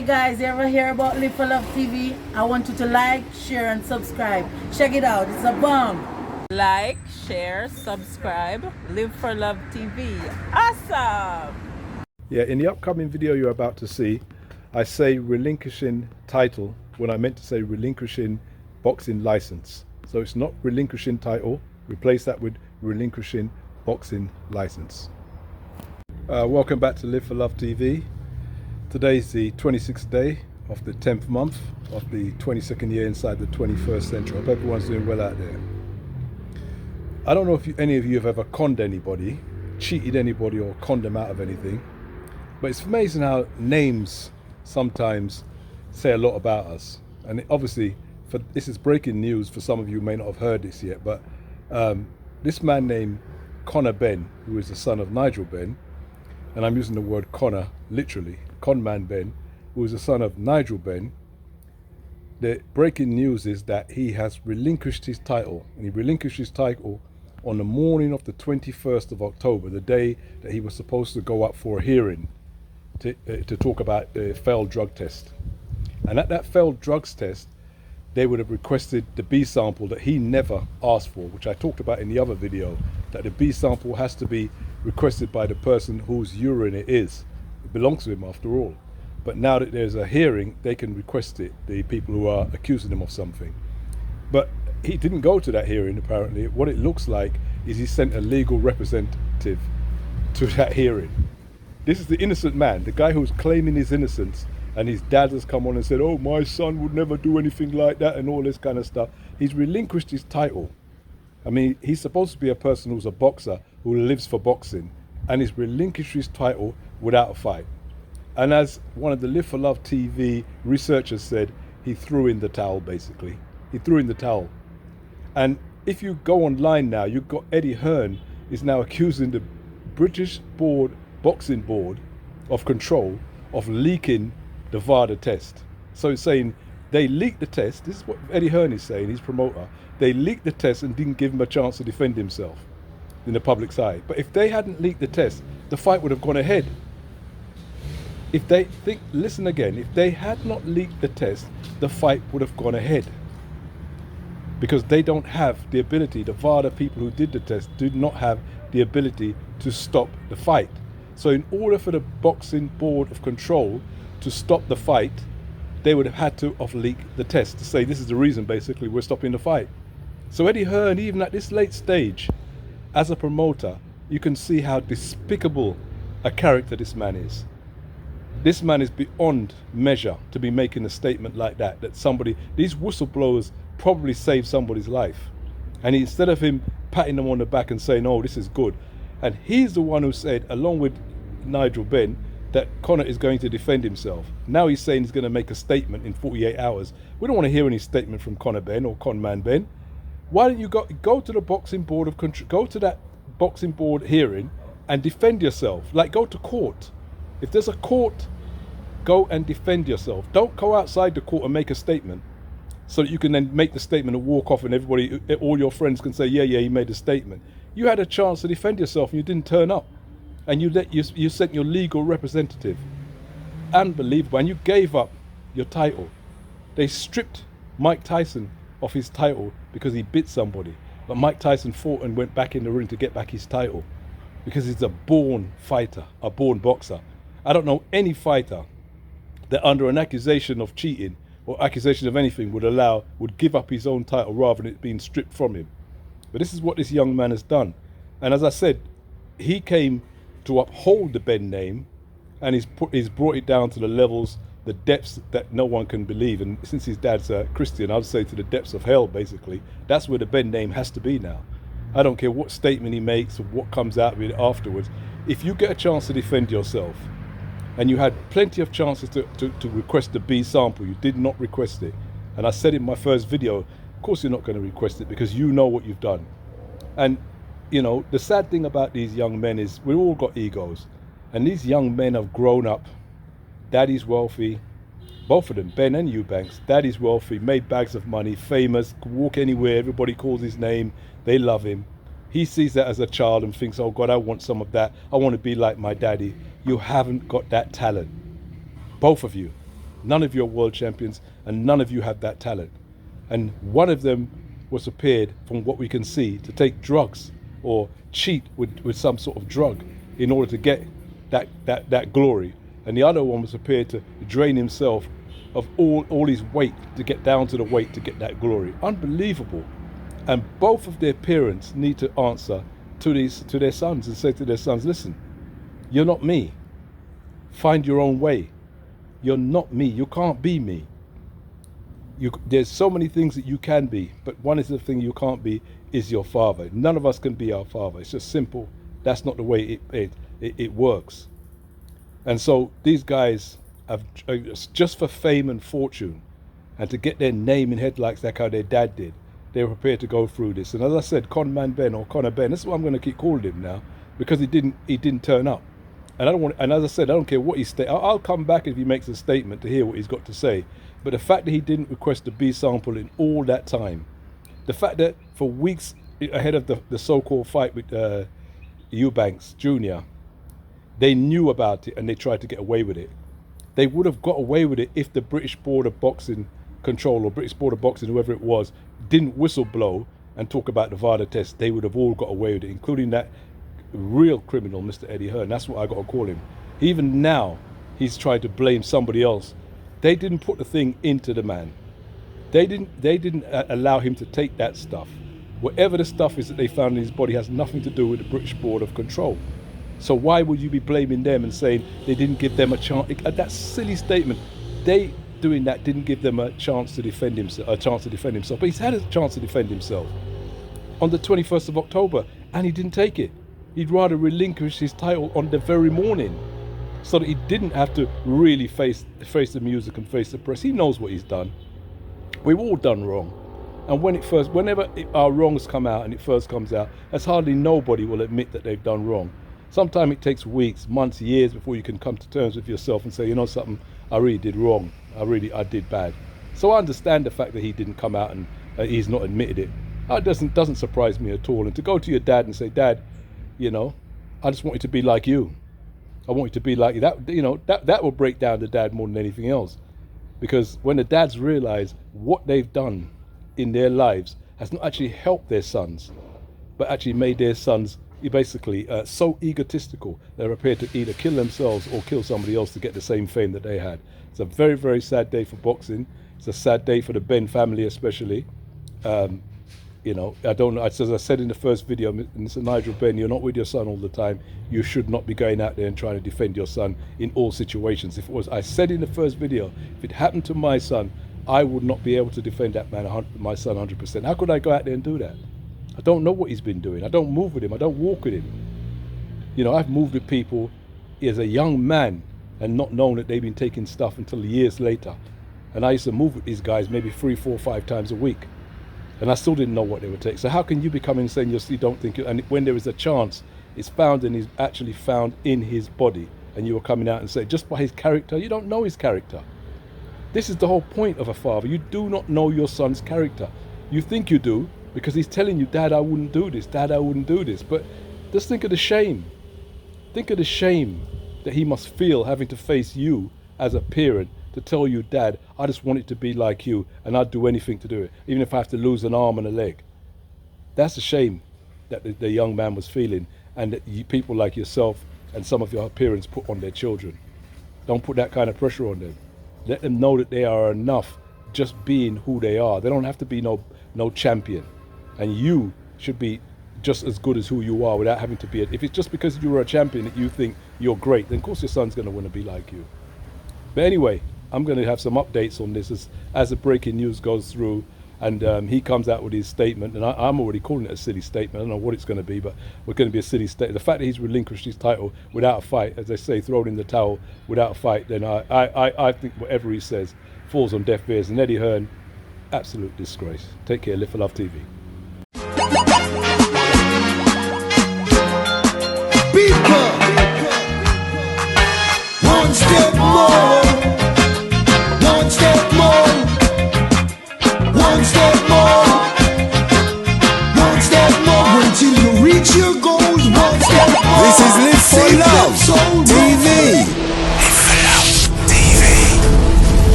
Hey guys, you ever hear about Live for Love TV? I want you to like, share and subscribe. Check it out, it's a bomb. Like, share, subscribe, Live for Love TV. Awesome! Yeah, in the upcoming video you're about to see, I say relinquishing title when I meant to say relinquishing boxing license. So it's not relinquishing title, replace that with relinquishing boxing license. Welcome back to Live for Love TV. Today's the 26th day of the 10th month of the 22nd year inside the 21st century. I hope everyone's doing well out there. I don't know if any of you have ever conned anybody, cheated anybody or conned them out of anything, but it's amazing how names sometimes say a lot about us. And obviously, this is breaking news for some of you who may not have heard this yet, but this man named Benn, who is the son of Nigel Benn, and I'm using the word Connor literally, Conman Benn, who is the son of Nigel Benn. The breaking news is that he has relinquished his title, and he relinquished his title on the morning of the 21st of October, the day that he was supposed to go up for a hearing to talk about the failed drug test. And at that failed drugs test, they would have requested the B sample that he never asked for, which I talked about in the other video, that the B sample has to be requested by the person whose urine it is. It belongs to him after all. But now that there's a hearing, they can request it, the people who are accusing him of something. But he didn't go to that hearing, apparently. What it looks like is he sent a legal representative to that hearing. This is the innocent man, the guy who's claiming his innocence, and his dad has come on and said, oh, my son would never do anything like that and all this kind of stuff. He's relinquished his title. I mean, he's supposed to be a person who's a boxer who lives for boxing, and he's relinquished his title without a fight. And as one of the Live for Love TV researchers said, he threw in the towel, basically. He threw in the towel. And if you go online now, you've got Eddie Hearn is now accusing the British Boxing Board of Control of leaking the VADA test. So he's saying they leaked the test. This is what Eddie Hearn is saying, his promoter. They leaked the test and didn't give him a chance to defend himself in the public's eye. But if they hadn't leaked the test, the fight would have gone ahead. If they think, listen again, if they had not leaked the test, the fight would have gone ahead. Because they don't have the ability, the VADA people who did the test did not have the ability to stop the fight. So in order for the Boxing Board of Control to stop the fight, they would have had to have leaked the test to say this is the reason basically we're stopping the fight. So Eddie Hearn, even at this late stage, as a promoter, you can see how despicable a character this man is. This man is beyond measure to be making a statement like that, that somebody, these whistleblowers probably saved somebody's life. And instead of him patting them on the back and saying, oh, this is good. And he's the one who said, along with Nigel Benn, that Connor is going to defend himself. Now he's saying he's going to make a statement in 48 hours. We don't want to hear any statement from Connor Benn or Conman Benn. Why don't you go to the Boxing Board of Control, go to that Boxing Board hearing and defend yourself, like go to court. If there's a court, go and defend yourself. Don't go outside the court and make a statement so that you can then make the statement and walk off and everybody, all your friends can say, yeah, he made a statement. You had a chance to defend yourself and you didn't turn up. And you sent your legal representative. Unbelievable. And you gave up your title. They stripped Mike Tyson of his title because he bit somebody. But Mike Tyson fought and went back in the ring to get back his title because he's a born fighter, a born boxer. I don't know any fighter that under an accusation of cheating or accusation of anything would give up his own title rather than it being stripped from him. But this is what this young man has done. And as I said, he came to uphold the Benn name, and he's brought it down to the levels, the depths that no one can believe. And since his dad's a Christian, I'd say to the depths of hell, basically. That's where the Benn name has to be now. I don't care what statement he makes or what comes out of it afterwards. If you get a chance to defend yourself, and you had plenty of chances to request the B sample, you did not request it. And I said in my first video, of course you're not going to request it because you know what you've done. And you know, the sad thing about these young men is we've all got egos. And these young men have grown up. Daddy's wealthy. Both of them, Benn and Eubanks. Daddy's wealthy, made bags of money, famous, could walk anywhere. Everybody calls his name. They love him. He sees that as a child and thinks, oh God, I want some of that. I want to be like my daddy. You haven't got that talent. Both of you. None of you are world champions, and none of you have that talent. And one of them was prepared, from what we can see, to take drugs or cheat with some sort of drug in order to get that glory. And the other one was prepared to drain himself of all his weight to get down to the weight to get that glory. Unbelievable. And both of their parents need to answer to their sons and say to their sons, listen, you're not me. Find your own way. You're not me. You can't be me. There's so many things that you can be, but one is the thing you can't be is your father. None of us can be our father. It's just simple. That's not the way it works. And so these guys have, just for fame and fortune, and to get their name in headlights like how their dad did, they were prepared to go through this. And as I said, Conman Ben or Connor Ben, this is what I'm going to keep calling him now, because he didn't turn up. And I don't want. And as I said, I don't care what he I'll come back if he makes a statement to hear what he's got to say. But the fact that he didn't request a B sample in all that time, the fact that for weeks ahead of the so-called fight with Eubanks Jr., they knew about it and they tried to get away with it. They would have got away with it if the British Board of Boxing Control or British Board of Boxing, whoever it was, didn't whistleblow and talk about the VADA test. They would have all got away with it, including that real criminal, Mr. Eddie Hearn. That's what I got to call him. Even now, he's tried to blame somebody else. They didn't put the thing into the man. They didn't allow him to take that stuff. Whatever the stuff is that they found in his body has nothing to do with the British Board of Control. So why would you be blaming them and saying they didn't give them a chance? That silly statement. They doing that didn't give them a chance to defend himself. But he's had a chance to defend himself on the 21st of October, and he didn't take it. He'd rather relinquish his title on the very morning, so that he didn't have to really face the music and face the press. He knows what he's done. We've all done wrong. And whenever our wrongs come out and it first comes out, there's hardly nobody will admit that they've done wrong. Sometimes it takes weeks, months, years before you can come to terms with yourself and say, you know something, I really did wrong. I did bad. So I understand the fact that he didn't come out and he's not admitted it. It doesn't surprise me at all. And to go to your dad and say, Dad, you know, I just want you to be like you. I want you to be like you. That will break down the dad more than anything else. Because when the dads realize what they've done in their lives has not actually helped their sons, but actually made their sons basically so egotistical, they're prepared to either kill themselves or kill somebody else to get the same fame that they had. It's a very, very sad day for boxing. It's a sad day for the Benn family especially. I don't know, as I said in the first video, Mr. Nigel Benn, you're not with your son all the time. You should not be going out there and trying to defend your son in all situations. I said in the first video, if it happened to my son, I would not be able to defend that man, my son 100%. How could I go out there and do that? I don't know what he's been doing. I don't move with him. I don't walk with him. I've moved with people as a young man and not known that they've been taking stuff until years later. And I used to move with these guys maybe 3, 4, 5 times a week. And I still didn't know what they would take. So how can you be coming and saying you don't think, and when there is a chance, it's found and is actually found in his body, and you are coming out and say, just by his character, you don't know his character. This is the whole point of a father. You do not know your son's character. You think you do, because he's telling you, Dad, I wouldn't do this. Dad, I wouldn't do this. But just think of the shame. Think of the shame that he must feel having to face you as a parent to tell you, Dad, I just want it to be like you and I'd do anything to do it, even if I have to lose an arm and a leg. That's a shame that the young man was feeling, and that people like yourself and some of your parents put on their children. Don't put that kind of pressure on them. Let them know that they are enough just being who they are. They don't have to be no champion. And you should be just as good as who you are without having to be if it's just because you were a champion that you think you're great, then of course your son's going to want to be like you. But anyway, I'm going to have some updates on this as the breaking news goes through, and he comes out with his statement, and I'm already calling it a silly statement. I don't know what it's going to be, but we're going to be a silly statement. The fact that he's relinquished his title without a fight, as they say, thrown in the towel without a fight, then I think whatever he says falls on deaf ears. And Eddie Hearn, absolute disgrace. Take care. Live for Love TV.